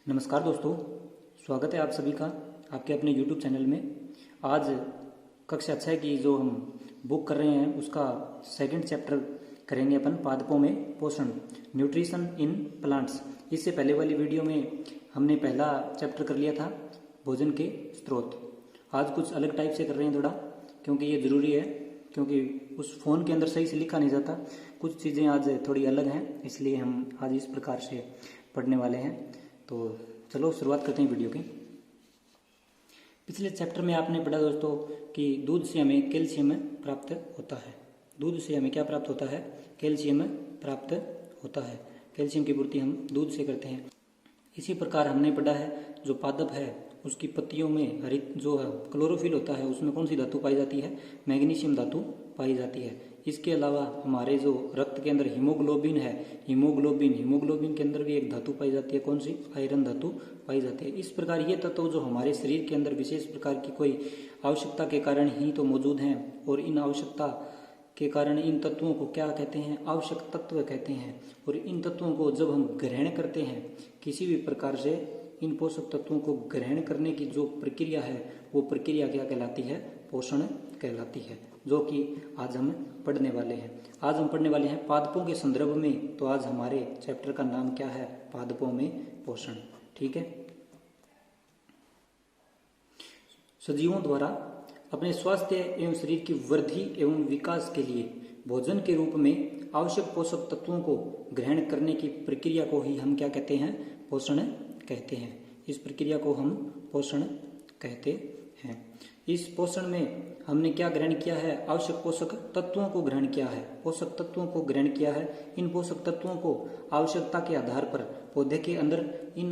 नमस्कार दोस्तों, स्वागत है आप सभी का आपके अपने YouTube चैनल में। आज कक्षा 6 की जो हम बुक कर रहे हैं उसका सेकंड चैप्टर करेंगे अपन, पादपों में पोषण, न्यूट्रिशन इन प्लांट्स। इससे पहले वाली वीडियो में हमने पहला चैप्टर कर लिया था, भोजन के स्रोत। आज कुछ अलग टाइप से कर रहे हैं थोड़ा, क्योंकि ये ज़रूरी है, क्योंकि उस फ़ोन के अंदर सही से लिखा नहीं जाता। कुछ चीज़ें आज थोड़ी अलग हैं, इसलिए हम आज इस प्रकार से पढ़ने वाले हैं। तो चलो शुरुआत करते हैं वीडियो की। पिछले चैप्टर में आपने पढ़ा दोस्तों कि दूध से हमें कैल्शियम प्राप्त होता है। दूध से हमें क्या प्राप्त होता है? कैल्शियम प्राप्त होता है। कैल्शियम की पूर्ति हम दूध से करते हैं। इसी प्रकार हमने पढ़ा है जो पादप है उसकी पत्तियों में हरित जो है क्लोरोफिल होता है, उसमें कौन सी धातु पाई जाती है? मैग्नीशियम धातु पाई जाती है। इसके अलावा हमारे जो रक्त के अंदर हीमोग्लोबिन है, हीमोग्लोबिन के अंदर भी एक धातु पाई जाती है, कौन सी? आयरन धातु पाई जाती है। इस प्रकार ये तत्व जो हमारे शरीर के अंदर विशेष प्रकार की कोई आवश्यकता के कारण ही तो मौजूद हैं, और इन आवश्यकता के कारण इन तत्वों को क्या कहते हैं? आवश्यक तत्व कहते हैं। और इन तत्वों को जब हम ग्रहण करते हैं, किसी भी प्रकार से इन पोषक तत्वों को ग्रहण करने की जो प्रक्रिया है वो प्रक्रिया क्या कहलाती है? पोषण कहलाती है, जो कि आज हम पढ़ने वाले हैं। आज हम पढ़ने वाले हैं पादपों के संदर्भ में। तो आज हमारे चैप्टर का नाम क्या है? पादपों में पोषण। ठीक है। सजीवों द्वारा अपने स्वास्थ्य एवं शरीर की वृद्धि एवं विकास के लिए भोजन के रूप में आवश्यक पोषक तत्वों को ग्रहण करने की प्रक्रिया को ही हम क्या कहते हैं? पोषण कहते हैं। इस प्रक्रिया को हम पोषण कहते हैं। इस पोषण में हमने क्या ग्रहण किया है? आवश्यक पोषक तत्वों को ग्रहण किया है। पोषक तत्वों को ग्रहण किया है। इन पोषक तत्वों को आवश्यकता के आधार पर पौधे के अंदर इन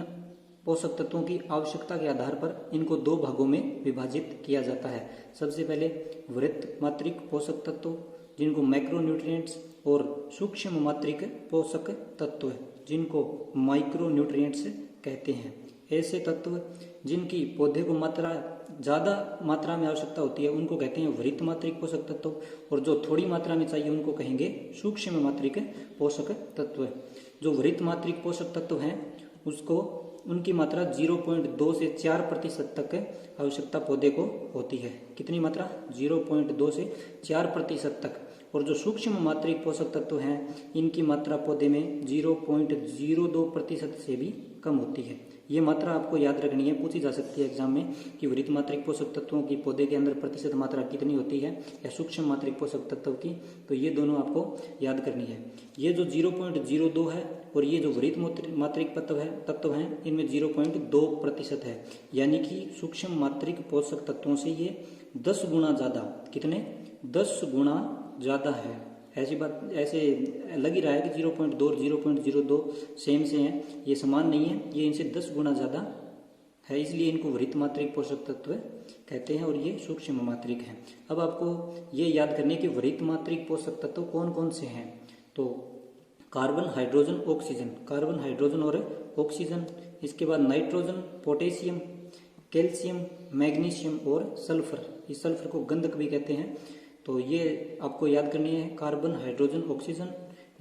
पोषक तत्वों की आवश्यकता के आधार पर इनको दो भागों में विभाजित किया जाता है। सबसे पहले वृत्त मात्रिक पोषक तत्व, जिनको मैक्रोन्यूट्रिएंट्स, और सूक्ष्म मात्रिक पोषक तत्व, जिनको माइक्रोन्यूट्रिएंट्स कहते हैं। ऐसे तत्व जिनकी पौधे को ज्यादा मात्रा में आवश्यकता होती है उनको कहते हैं वृत्त मात्रिक पोषक तत्व, और जो थोड़ी मात्रा में चाहिए उनको कहेंगे सूक्ष्म मात्रिक पोषक तत्व। जो वृत्त मात्रिक पोषक तत्व हैं उसको उनकी मात्रा 0.2 से 4% तक आवश्यकता पौधे को होती है। कितनी मात्रा? 0.2 से 4% तक। और जो सूक्ष्म मात्रिक पोषक तत्व हैं इनकी मात्रा पौधे में 0.02% से भी कम होती है। ये मात्रा आपको याद रखनी है, पूछी जा सकती है एग्जाम में कि वृत्त मात्रिक पोषक तत्वों की पौधे के अंदर प्रतिशत मात्रा कितनी होती है, या सूक्ष्म मात्रिक पोषक तत्व की। तो ये दोनों आपको याद करनी है। ये जो 0.02 है और ये जो वृत्त मात्रिक तत्व हैं इनमें 0.2% है। यानी कि सूक्ष्म मात्रिक पोषक तत्वों से ये 10 गुना ज्यादा, कितने? 10 गुना ज्यादा है। ऐसी बात ऐसे लग ही रहा है कि 0.2 और 0.02 सेम से हैं, ये समान नहीं है, ये इनसे 10 गुना ज्यादा है, इसलिए इनको वृत्त मात्रिक पोषक तत्व कहते हैं और ये सूक्ष्म मात्रिक हैं। अब आपको ये याद करने की वृत्त मात्रिक पोषक तत्व कौन कौन से हैं? तो carbon, hydrogen, oxygen, carbon, hydrogen और ऑक्सीजन। इसके बाद नाइट्रोजन, पोटेशियम, कैल्शियम, मैग्नीशियम और सल्फर। इस सल्फर को गंधक भी कहते हैं। तो ये आपको याद करनी है, carbon, hydrogen, oxygen,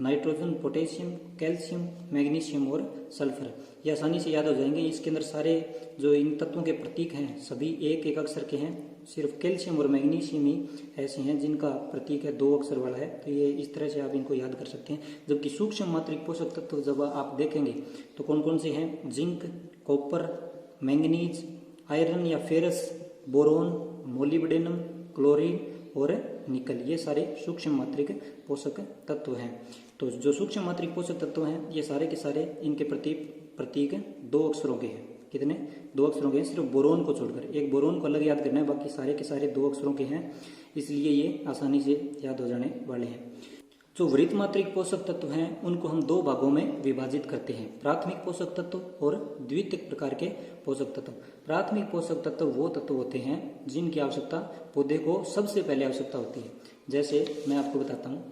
nitrogen, potassium, calcium, magnesium और सल्फर। ये आसानी से याद हो जाएंगे। इसके अंदर सारे जो इन तत्वों के प्रतीक हैं सभी एक एक अक्षर के हैं। सिर्फ कैल्शियम और मैग्नीशियम ही ऐसे हैं जिनका प्रतीक है 2 अक्षर वाला है। तो ये इस तरह से आप इनको याद कर सकते हैं। जबकि सूक्ष्म मात्रिक पोषक तत्व जब आप देखेंगे तो कौन कौन से हैं? जिंक, कॉपर, मैंगनीज, आयरन या फेरस, बोरोन, मोलिब्डेनम, क्लोरीन और निकल। ये सारे सूक्ष्म मात्रिक पोषक तत्व हैं। तो जो सूक्ष्म मात्रिक पोषक तत्व हैं ये सारे के सारे इनके प्रतीक 2 अक्षरों के हैं। कितने? 2 अक्षरों के हैं, सिर्फ बोरोन को छोड़कर। एक बोरोन को अलग याद करना है, बाकी सारे के सारे 2 अक्षरों के हैं, इसलिए ये आसानी से याद हो जाने वाले हैं। जो वृत्त मात्रिक पोषक तत्व हैं उनको हम 2 भागों में विभाजित करते हैं, प्राथमिक पोषक तत्व और द्वितीयक प्रकार के पोषक तत्व। प्राथमिक पोषक तत्व वो तत्व होते हैं जिनकी आवश्यकता पौधे को सबसे पहले आवश्यकता होती है। जैसे मैं आपको बताता हूँ,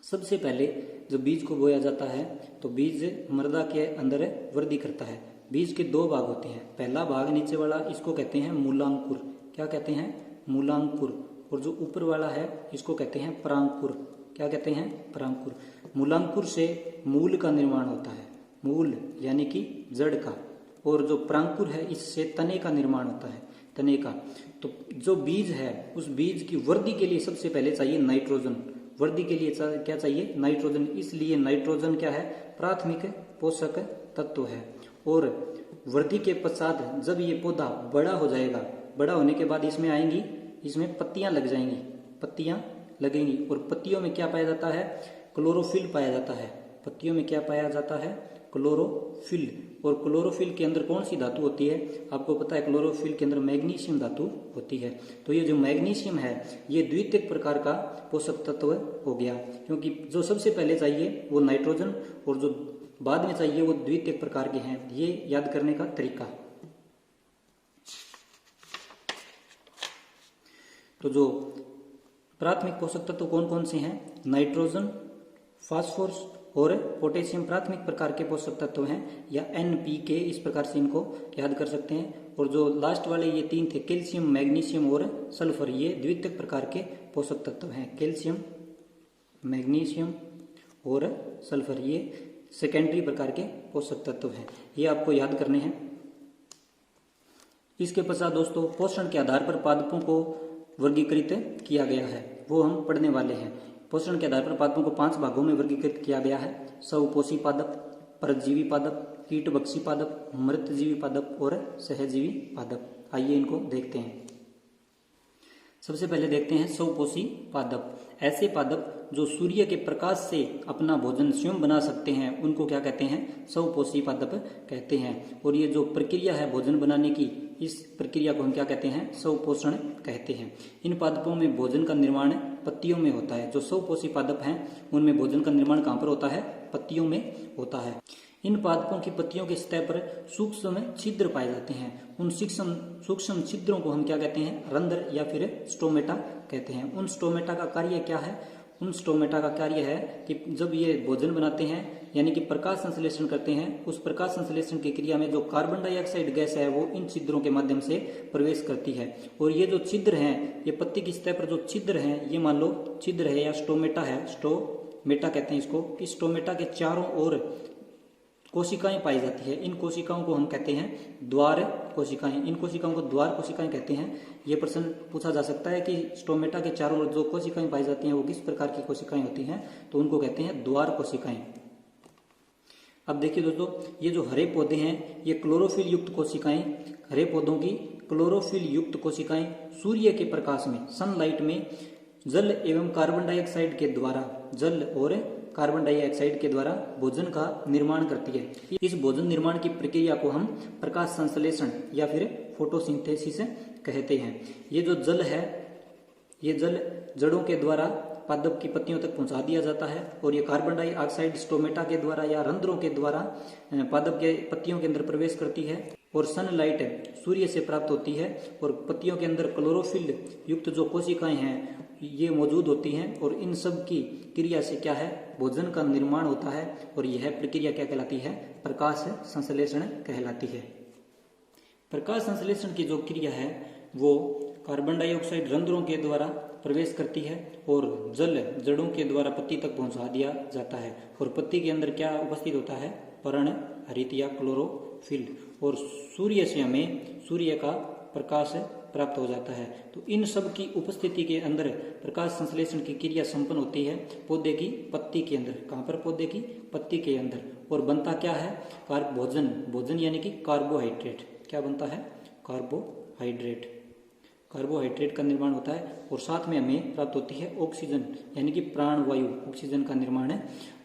सबसे पहले जब बीज को बोया जाता है तो बीज मृदा के अंदर वृद्धि करता है। बीज के 2 भाग होते हैं। पहला भाग नीचे वाला, इसको कहते हैं मूलांकुर। क्या कहते हैं? मूलांकुर। और जो ऊपर वाला है इसको कहते हैं परांकुर। क्या कहते हैं? परांकुर। मूलांकुर से मूल का निर्माण होता है। मूल यानी कि जड़ का, और जो प्रांकुर है इससे तने का निर्माण होता है, तने का। तो जो बीज है उस बीज की वृद्धि के लिए सबसे पहले चाहिए नाइट्रोजन। वृद्धि के लिए क्या चाहिए? नाइट्रोजन। इसलिए नाइट्रोजन क्या है? प्राथमिक पोषक तत्व है। और वृद्धि के पश्चात जब ये पौधा बड़ा हो जाएगा, बड़ा होने के बाद इसमें आएंगी, इसमें पत्तियां लग जाएंगी, पत्तियां लगेंगी, और पत्तियों में क्या पाया जाता है? क्लोरोफिल पाया जाता है। पत्तियों में क्या पाया जाता है? क्लोरोफिल। और क्लोरोफिल के अंदर कौन सी धातु होती है? आपको पता है क्लोरोफिल के अंदर मैग्नीशियम धातु होती है। तो ये जो मैग्नीशियम है ये द्वितीयक प्रकार का पोषक तत्व हो गया, क्योंकि जो सबसे पहले चाहिए वो नाइट्रोजन और जो बाद में चाहिए वो द्वितीयक प्रकार के हैं। ये याद करने का तरीका। तो जो प्राथमिक पोषक तत्व कौन कौन से हैं? नाइट्रोजन, फास्फोरस और पोटेशियम प्राथमिक प्रकार के पोषक तत्व हैं, या NPK इस प्रकार से इनको याद कर सकते हैं। और जो लास्ट वाले ये तीन थे, कैल्शियम, मैग्नीशियम और सल्फर, ये द्वितीयक प्रकार के पोषक तत्व हैं। कैल्शियम, मैग्नीशियम और सल्फर ये सेकेंडरी प्रकार के पोषक तत्व हैं। ये आपको याद करने हैं। इसके पश्चात दोस्तों पोषण के आधार पर पादपों को वर्गीकृत किया गया है, वो हम पढ़ने वाले हैं। पोषण के आधार पर पादपों को 5 भागों में वर्गीकृत किया गया है। स्वपोषी पादप, परजीवी पादप, कीटभक्षी पादप, मृतजीवी पादप और सहजीवी पादप। आइए इनको देखते हैं। सबसे पहले देखते हैं स्वपोषी पादप। ऐसे पादप जो सूर्य के प्रकाश से अपना भोजन स्वयं बना सकते हैं उनको क्या कहते हैं? स्वपोषी पादप कहते हैं। और ये जो प्रक्रिया है भोजन बनाने की, इस प्रक्रिया को हम क्या कहते हैं? स्वपोषण कहते हैं। इन पादपों में भोजन का निर्माण पत्तियों में होता है। जो स्वपोषी पादप हैं उनमें भोजन का निर्माण कहाँ पर होता है? पत्तियों में होता है। इन पादपों की पत्तियों के सतह पर सूक्ष्म छिद्र पाए जाते हैं। उन सूक्ष्म छिद्रों को हम क्या कहते हैं? रंध्र या फिर स्टोमेटा कहते हैं। उन स्टोमेटा का कार्य क्या है? उन स्टोमेटा का कार्य है कि जब ये भोजन बनाते हैं यानी कि प्रकाश संश्लेषण करते हैं, उस प्रकाश संश्लेषण की क्रिया में जो कार्बन डाइऑक्साइड गैस है वो इन छिद्रों के माध्यम से प्रवेश करती है। और ये जो छिद्र हैं, ये पत्ती की सतह पर जो छिद्र हैं, ये मान लो छिद्र है या स्टोमेटा है, स्टोमेटा कहते हैं इसको। इस स्टोमेटा के चारों ओर कोशिकाएं पाई जाती है। इन कोशिकाओं को हम कहते हैं द्वार कोशिकाएं। इन कोशिकाओं को द्वार कोशिकाएं कहते हैं। ये प्रश्न पूछा जा सकता है कि स्टोमेटा के चारों ओर जो कोशिकाएं पाई जाती हैं वो किस प्रकार की कोशिकाएं होती हैं? तो उनको कहते हैं द्वार कोशिकाएं। अब देखिए दोस्तों, ये जो हरे पौधे हैं ये क्लोरोफिल युक्त कोशिकाएं, हरे पौधों की क्लोरोफिल युक्त कोशिकाएं सूर्य के प्रकाश में, सनलाइट में जल एवं कार्बन डाइऑक्साइड के द्वारा, जल और कार्बन डाइऑक्साइड के द्वारा भोजन का निर्माण करती है। इस भोजन निर्माण की प्रक्रिया को हम प्रकाश संश्लेषण या फिर फोटोसिंथेसिस कहते हैं। ये जो जल है, ये जल जड़ों के द्वारा पादप की पत्तियों तक पहुंचा दिया जाता है, और ये कार्बन डाइऑक्साइड स्टोमेटा के द्वारा या रंध्रों के द्वारा पादप के पत्तियों के अंदर प्रवेश करती है, और सनलाइट सूर्य से प्राप्त होती है। और पत्तियों के अंदर क्लोरोफिल युक्त जो कोशिकाएं हैं ये मौजूद होती हैं, और इन सब की क्रिया से क्या है? भोजन का निर्माण होता है। और यह प्रक्रिया क्या कहलाती है? प्रकाश संश्लेषण कहलाती है। प्रकाश संश्लेषण की जो क्रिया है वो कार्बन डाइऑक्साइड रंध्रों के द्वारा प्रवेश करती है, और जल जड़ों के द्वारा पत्ती तक पहुंचा दिया जाता है। और पत्ती के अंदर क्या उपस्थित होता है? पर्णहरित या क्लोरोफिल। और सूर्य से हमें सूर्य का प्रकाश प्राप्त हो जाता है। तो इन सब की उपस्थिति के अंदर प्रकाश संश्लेषण की क्रिया संपन्न होती है पौधे की पत्ती के अंदर। कहाँ पर? पौधे की पत्ती के अंदर। और बनता क्या है? भोजन। भोजन यानी कि कार्बोहाइड्रेट। क्या बनता है? कार्बोहाइड्रेट। कार्बोहाइड्रेट का निर्माण होता है, और साथ में हमें प्राप्त होती है ऑक्सीजन यानी कि प्राणवायु, ऑक्सीजन का निर्माण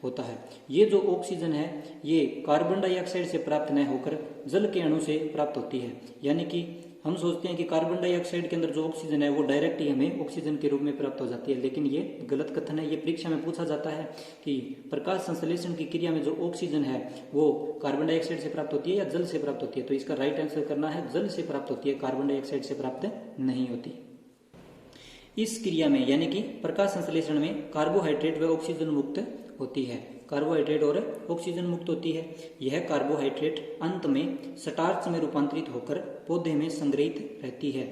होता है। ये जो ऑक्सीजन है ये कार्बन डाइऑक्साइड से प्राप्त न होकर जल के अणु से प्राप्त होती है। यानी कि हम सोचते हैं कि कार्बन डाइऑक्साइड के अंदर जो ऑक्सीजन है वो डायरेक्ट ही हमें ऑक्सीजन के रूप में प्राप्त हो जाती है, लेकिन ये गलत कथन है। ये परीक्षा में पूछा जाता है कि प्रकाश संश्लेषण की क्रिया में जो ऑक्सीजन है वो कार्बन डाइऑक्साइड से प्राप्त होती है या जल से प्राप्त होती है? तो इसका राइट आंसर करना है जल से प्राप्त होती है, कार्बन डाइऑक्साइड से प्राप्त नहीं होती। इस क्रिया में यानी कि प्रकाश संश्लेषण में कार्बोहाइड्रेट व ऑक्सीजन मुक्त होती है। कार्बोहाइड्रेट और ऑक्सीजन मुक्त होती है। यह कार्बोहाइड्रेट अंत में स्टार्च में रूपांतरित होकर पौधे में संग्रहित रहती है।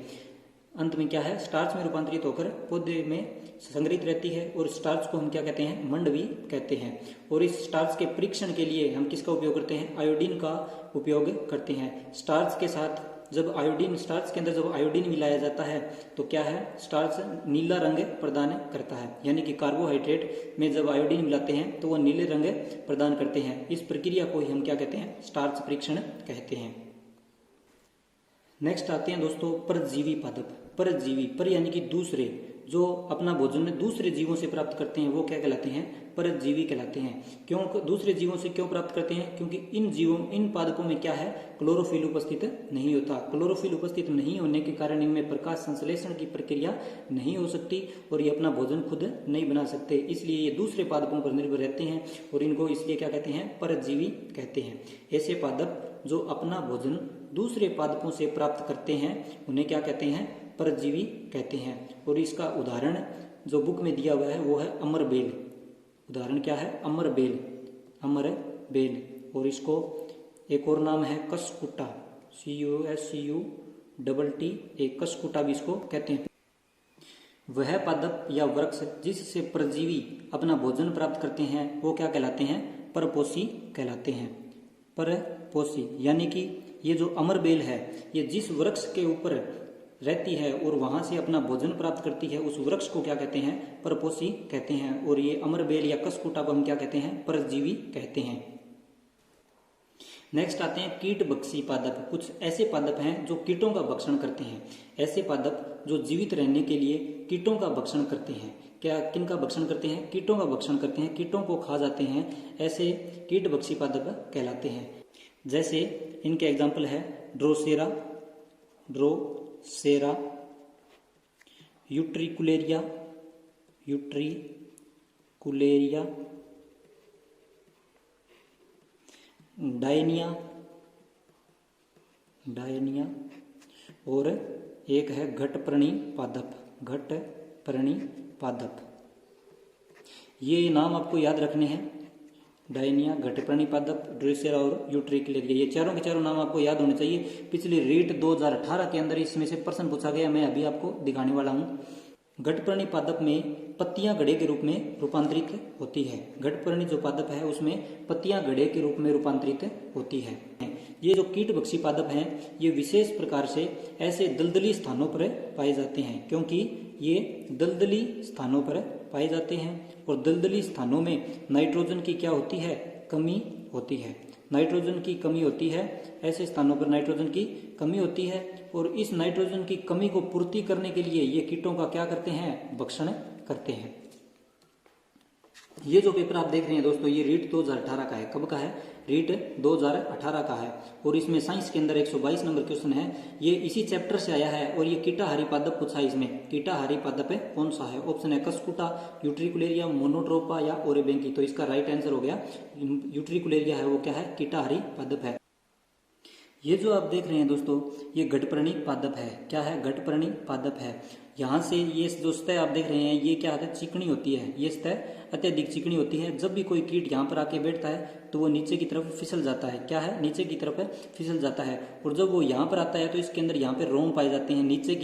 अंत में क्या है, स्टार्च में रूपांतरित होकर पौधे में संग्रहित रहती है और स्टार्च को हम क्या कहते हैं, मंड भी कहते हैं। और इस स्टार्च के परीक्षण के लिए हम किसका उपयोग करते हैं, आयोडीन का उपयोग करते हैं। स्टार्च के साथ जब आयोडीन, स्टार्च के अंदर जब आयोडीन मिलाया जाता है तो क्या है, स्टार्च नीला रंग प्रदान करता है, यानी कि कार्बोहाइड्रेट में जब आयोडीन मिलाते हैं तो वह नीले रंग प्रदान करते हैं। इस प्रक्रिया को ही हम क्या कहते हैं, स्टार्च परीक्षण कहते हैं। नेक्स्ट आते हैं दोस्तों परजीवी पादप। परजीवी, पर यानी कि दूसरे, जो अपना भोजन दूसरे जीवों से प्राप्त करते हैं वो क्या कहलाते हैं, परजीवी कहलाते हैं। क्यों दूसरे जीवों से क्यों प्राप्त करते हैं, क्योंकि इन पादपों में क्या है, क्लोरोफिल उपस्थित नहीं होता। क्लोरोफिल उपस्थित नहीं होने के कारण इनमें प्रकाश संश्लेषण की प्रक्रिया नहीं हो सकती और ये अपना भोजन खुद नहीं बना सकते, इसलिए ये दूसरे पादपों पर निर्भर रहते हैं और इनको इसलिए क्या कहते हैं, परजीवी कहते हैं। ऐसे पादप जो अपना भोजन दूसरे पादपों से प्राप्त करते हैं उन्हें क्या कहते हैं, परजीवी कहते हैं। और इसका उदाहरण जो बुक में दिया हुआ है वो है अमरबेल। उदाहरण क्या है, अमरबेल, अमरबेल। और इसको एक और नाम है कसकुटा, CUSCUTT, कसकुटा भी इसको कहते हैं। वह पादप या वृक्ष जिससे परजीवी अपना भोजन प्राप्त करते हैं वो क्या कहलाते हैं, परपोषी कहलाते हैं। परपोषी यानी कि ये जो अमरबेल है ये जिस वृक्ष के ऊपर रहती है और वहां से अपना भोजन प्राप्त करती है उस वृक्ष को क्या कहते हैं, परपोषी कहते हैं। और ये अमरबेल या कसकुटा को हम क्या कहते हैं, परजीवी कहते हैं। नेक्स्ट आते हैं कीटभक्षी पादप। कुछ ऐसे पादप हैं जो कीटों का भक्षण करते हैं। ऐसे पादप जो जीवित रहने के लिए कीटों का भक्षण करते हैं। क्या, किन का भक्षण करते हैं, कीटों का भक्षण करते हैं, कीटों को खा जाते हैं, ऐसे कीटभक्षी पादप कहलाते हैं। जैसे इनके एग्जाम्पल है ड्रोसेरा, यूट्रिकुलेरिया, डायनिया, और एक है घटपर्णी पादप। ये नाम आपको याद रखने हैं, डायनिया, घटपर्णी पादप, ड्रोसेरा और यूट्रिकुलेरिया। ये चारों के चारों नाम आपको याद होने चाहिए। पिछले रीट 2018 के अंदर इसमें से प्रश्न पूछा गया, मैं अभी आपको दिखाने वाला हूँ। घटपर्णी पादप में पत्तियां घड़े के रूप में रूपांतरित होती है। घटपर्णी जो पादप है उसमें पत्तियां घड़े के रूप में रूपांतरित होती है। ये जो कीटभक्षी पादप हैं ये विशेष प्रकार से ऐसे दलदली स्थानों पर पाए जाते हैं, क्योंकि ये दलदली स्थानों पर पाए जाते हैं और दलदली स्थानों में नाइट्रोजन की क्या होती है, कमी होती है। नाइट्रोजन की कमी होती है, ऐसे स्थानों पर नाइट्रोजन की कमी होती है और इस नाइट्रोजन की कमी को पूर्ति करने के लिए ये कीटों का क्या करते हैं, भक्षण करते हैं। ये जो पेपर आप देख रहे हैं दोस्तों ये रीट 2018 का है। कब का है, रीट 2018 का है और इसमें साइंस के अंदर 122 नंबर क्वेश्चन है। ये इसी चैप्टर से आया है और ये कीटाहारी पादप पूछा है। इसमें कीटाहारी पादप है कौन सा है, ऑप्शन है कसकुटा, यूट्रिकुलेरिया, मोनोट्रोपा या ओरेबेंकी। तो इसका राइट आंसर हो गया यूट्रिकुलेरिया है, वो क्या है, कीटाहारी पादप है। ये जो आप देख रहे हैं दोस्तों ये घटपर्णी पादप है। क्या है, घटपर्णी पादप है। यहाँ से ये जो सतह आप देख रहे हैं ये क्या है, चिकनी होती है। ये सतह अत्यधिक चिकनी होती है। जब भी कोई कीट यहाँ पर आके बैठता है तो वो नीचे की तरफ फिसल जाता है। क्या है, नीचे की तरफ फिसल जाता है। और जब वो यहाँ पर आता है तो इसके अंदर यहाँ पे रोम पाए जाते हैं, नीचे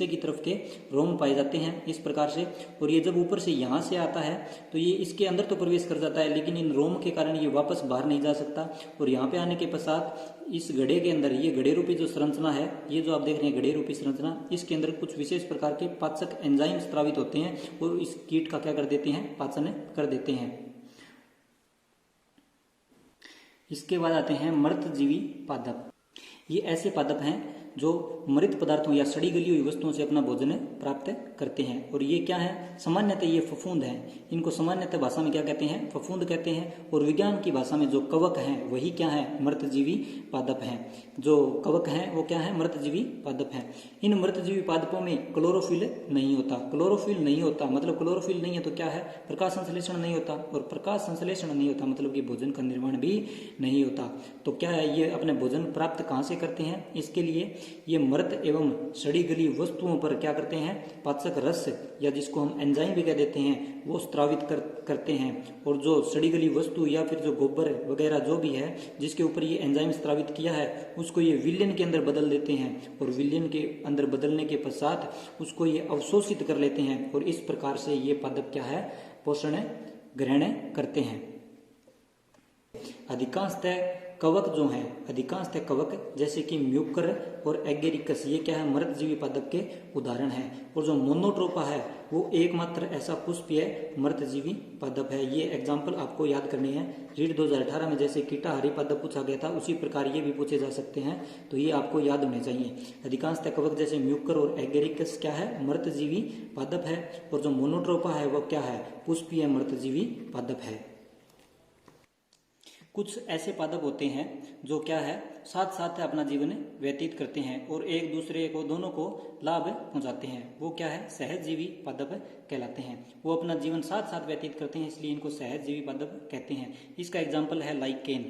की तरफ के रोम पाए जाते हैं इस प्रकार से। और ये जब ऊपर से यहाँ से आता है तो ये इसके अंदर तो प्रवेश कर जाता है, लेकिन इन रोम के कारण ये वापस बाहर नहीं जा सकता। और यहाँ पे आने के पश्चात इस घड़े के अंदर ये घड़े रूपी जो संरचना है, ये जो आप देख रहे हैं घड़े रूपी संरचना, इसके अंदर कुछ विशेष प्रकार के पाचक एंजाइम स्रावित होते हैं और इस कीट का क्या कर देते हैं, पाचन कर देते हैं। इसके बाद आते हैं मृतजीवी पादप। ये ऐसे पादप हैं जो मृत पदार्थों या सड़ी गली हुई वस्तुओं से अपना भोजन प्राप्त करते हैं। और ये क्या है, सामान्यतः ये फफूंद हैं। इनको सामान्यतः भाषा में क्या कहते हैं, फफूंद कहते हैं। और विज्ञान की भाषा में जो कवक हैं वही क्या है, मृतजीवी पादप हैं। जो कवक हैं वो क्या है, मृतजीवी पादप हैं। इन मृतजीवी पादपों में क्लोरोफिल नहीं होता। क्लोरोफिल नहीं होता मतलब क्लोरोफिल नहीं है तो क्या है, प्रकाश संश्लेषण नहीं होता। और प्रकाश संश्लेषण नहीं होता मतलब कि भोजन का निर्माण भी नहीं होता। तो क्या है, ये अपने भोजन प्राप्त कहाँ से करते हैं, इसके लिए ये मृत एवं सड़ी गली वस्तुओं पर क्या करते हैं, पाचक रस या जिसको हम एंजाइम भी कह देते हैं वो स्त्रावित करते हैं। और जो सड़ी गली वस्तु या फिर जो गोबर वगैरह जो भी है जिसके ऊपर ये एंजाइम स्त्रावित किया है उसको ये विलयन के अंदर बदल देते हैं, और विलयन के अंदर बदलने के पश्चात उसको ये अवशोषित कर लेते हैं, और इस प्रकार से ये पादप क्या है, पोषण ग्रहण करते हैं। अधिकांशतः कवक जो है, अधिकांशतः कवक जैसे कि म्यूकर और एगेरिकस, ये क्या है, मृतजीवी पादप के उदाहरण है। और जो मोनोट्रोपा है वो एकमात्र ऐसा पुष्पीय मृतजीवी पादप है। ये एग्जाम्पल आपको याद करनी है। रीट 2018 में जैसे कीटाहारी पादप पूछा गया था उसी प्रकार ये भी पूछे जा सकते हैं, तो ये आपको याद होने चाहिए। अधिकांशतः कवक जैसे म्यूकर और एगेरिकस क्या है, मृतजीवी पादप है। और जो मोनोट्रोपा है वो क्या है, पुष्पीय मृतजीवी पादप है। कुछ ऐसे पादप होते हैं जो क्या है, साथ साथ अपना जीवन व्यतीत करते हैं और एक दूसरे को दोनों को लाभ पहुंचाते हैं। वो क्या है, सहजीवी पादप कहलाते हैं। वो अपना जीवन साथ साथ व्यतीत करते हैं, इसलिए इनको सहजीवी पादप कहते हैं। इसका एग्जाम्पल है लाइकेन।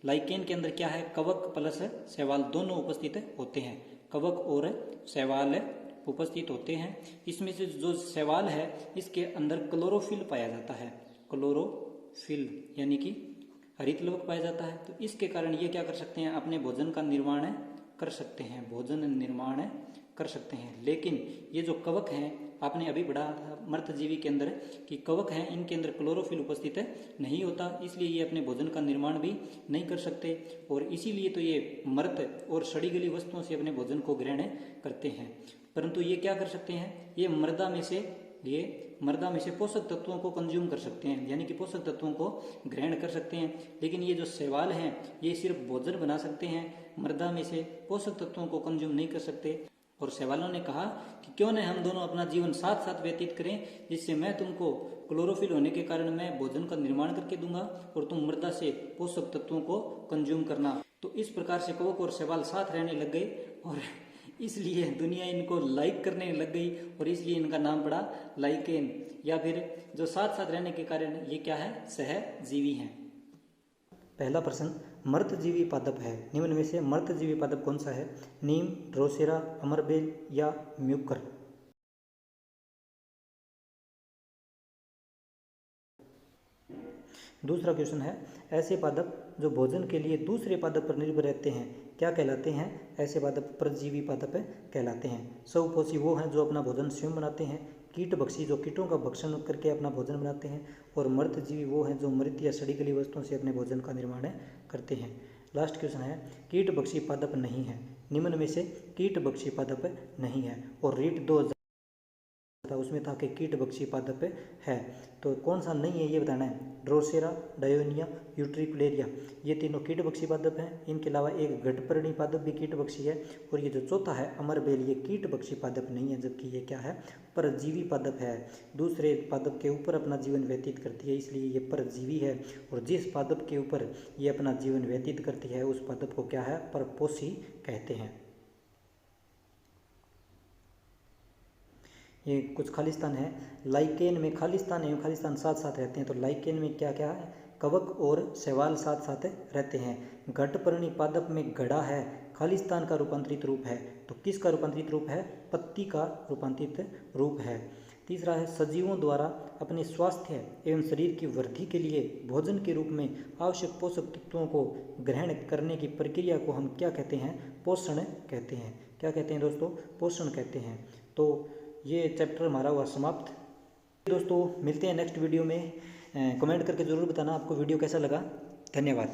लाइकेन के अंदर क्या है, कवक प्लस शैवाल दोनों उपस्थित होते हैं। कवक और शैवाल उपस्थित होते हैं। इसमें से जो शैवाल है इसके अंदर क्लोरोफिल पाया जाता है, क्लोरोफिल यानी कि हरित लवक पाया जाता है। तो इसके कारण ये क्या कर सकते हैं, अपने भोजन का निर्माण कर सकते हैं, भोजन निर्माण कर सकते हैं। लेकिन ये जो कवक हैं, आपने अभी पढ़ा था मृतजीवी के अंदर कि कवक हैं, इनके अंदर क्लोरोफिल उपस्थित नहीं होता, इसलिए ये अपने भोजन का निर्माण भी नहीं कर सकते, और इसीलिए तो ये मृत और सड़ी गली वस्तुओं से अपने भोजन को ग्रहण करते हैं। परंतु ये क्या कर सकते हैं, ये मृदा में से पोषक तत्वों को कंज्यूम कर सकते हैं, यानी कि पोषक तत्वों को ग्रहण कर सकते हैं। लेकिन ये जो शैवाल हैं ये सिर्फ भोजन बना सकते हैं, मृदा में से पोषक तत्वों को कंज्यूम नहीं कर सकते। और शैवालों ने कहा कि क्यों न हम दोनों अपना जीवन साथ साथ व्यतीत करें, जिससे मैं तुमको क्लोरोफिल होने के कारण मैं भोजन का निर्माण करके दूंगा और तुम मृदा से पोषक तत्वों को कंज्यूम करना। तो इस प्रकार से कवक और शैवाल साथ रहने लग गए और इसलिए दुनिया इनको लाइक करने लग गई, और इसलिए इनका नाम पड़ा लाइकेन, या फिर जो साथ साथ रहने के कारण ये क्या है, सहजीवी हैं। पहला प्रश्न, मृतजीवी पादप है, निम्न में से मृतजीवी पादप कौन सा है, नीम, ड्रोसेरा, अमरबेल या म्यूकर। दूसरा क्वेश्चन है, ऐसे पादप जो भोजन के लिए दूसरे पादप पर निर्भर रहते हैं क्या कहलाते हैं, ऐसे पादप परजीवी पादप कहलाते हैं। स्वपोषी वो हैं जो अपना भोजन स्वयं बनाते हैं, कीटभक्षी जो कीटों का भक्षण करके अपना भोजन बनाते हैं, और मृतजीवी वो हैं जो मृत या सड़ी गली वस्तुओं से अपने भोजन का निर्माण करते हैं। लास्ट क्वेश्चन है, कीटभक्षी पादप नहीं है, निम्न में से कीटभक्षी पादप नहीं है। और रीट 2000 था उसमें था कि कीटभक्षी पादप है, तो कौन सा नहीं है ये बताना है। ड्रोसेरा, डायोनिया, यूट्रिकुलेरिया, ये तीनों कीटभक्षी पादप हैं। इनके अलावा एक घटपर्णी पादप भी कीटभक्षी है, और ये जो चौथा है अमरबेल, ये कीटभक्षी पादप नहीं है, जबकि ये क्या है, परजीवी पादप है। दूसरे पादप के ऊपर अपना जीवन व्यतीत करती है, इसलिए ये परजीवी है। और जिस पादप के ऊपर ये अपना जीवन व्यतीत करती है उस पादप को क्या है, परपोषी कहते हैं। ये कुछ खालिस्तान है, लाइकेन में खालिस्तान एवं खालिस्तान साथ साथ रहते हैं। तो लाइकेन में क्या क्या है, कवक और शैवाल साथ साथ रहते हैं। घटपर्णी पादप में घड़ा है, खालिस्तान का रूपांतरित रूप है। तो किसका रूपांतरित रूप है, पत्ती का रूपांतरित रूप है। तीसरा है, सजीवों द्वारा अपने स्वास्थ्य एवं शरीर की वृद्धि के लिए भोजन के रूप में आवश्यक पोषक तत्वों को ग्रहण करने की प्रक्रिया को हम क्या कहते हैं, पोषण कहते हैं। क्या कहते हैं दोस्तों, पोषण कहते हैं। तो ये चैप्टर हमारा हुआ समाप्त। दोस्तों मिलते हैं नेक्स्ट वीडियो में। कमेंट करके ज़रूर बताना आपको वीडियो कैसा लगा। धन्यवाद।